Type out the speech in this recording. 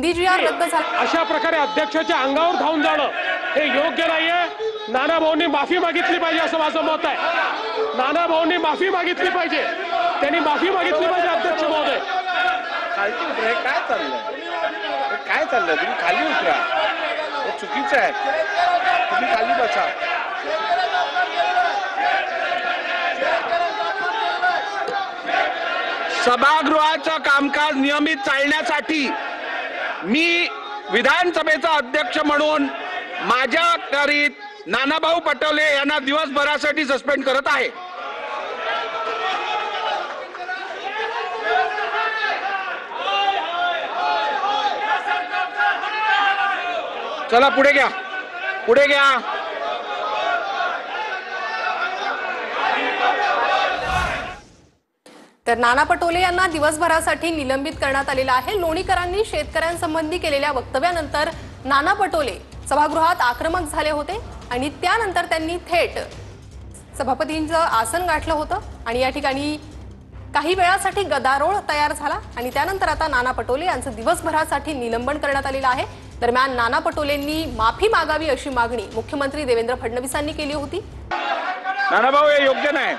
MDGR रद्द झाला। अशा प्रकारे अध्यक्षाच्या अंगावर धावून जाणं हे योग्य नाहीये। नाना भाऊंनी माफी मागितली पाहिजे असं माझं मत आहे। नाना भाऊंनी माफी मागितली पाहिजे, त्यांनी माफी मागितली पाहिजे अध्यक्ष महोदय। खाली उतरा, काय चाललंय? काय चाललंय? तुम्ही खाली उतरा, हे चुकीचं आहे। तुम्ही खाली बसा। सभागृहाचं कामकाज नियमित चालण्यासाठी मी विधानसभेचा अध्यक्ष म्हणून माझ्याकरिता नानाभाऊ पटोले यांना दिवसभरासाठी सस्पेंड करत आहे। चला पुढे घ्या, पुढे घ्या। तर नाना पटोले यांना दिवसभरासाठी निलंबित करण्यात आलेलं आहे। लोणीकरांनी शेतकऱ्यांसंबंधी केलेल्या वक्तव्यानंतर नाना पटोले सभागृहात आक्रमक झाले होते आणि त्यानंतर त्यांनी थेट सभापतींचं आसन गाठलं होतं आणि या ठिकाणी काही वेळासाठी गदारोळ तयार झाला आणि त्यानंतर आता नाना पटोले यांचं दिवसभरासाठी निलंबन करण्यात आलेलं आहे। दरम्यान नाना पटोलेंनी माफी मागावी अशी मागणी मुख्यमंत्री देवेंद्र फडणवीसांनी केली होती। नानाभाऊ, हे योग्य नाही।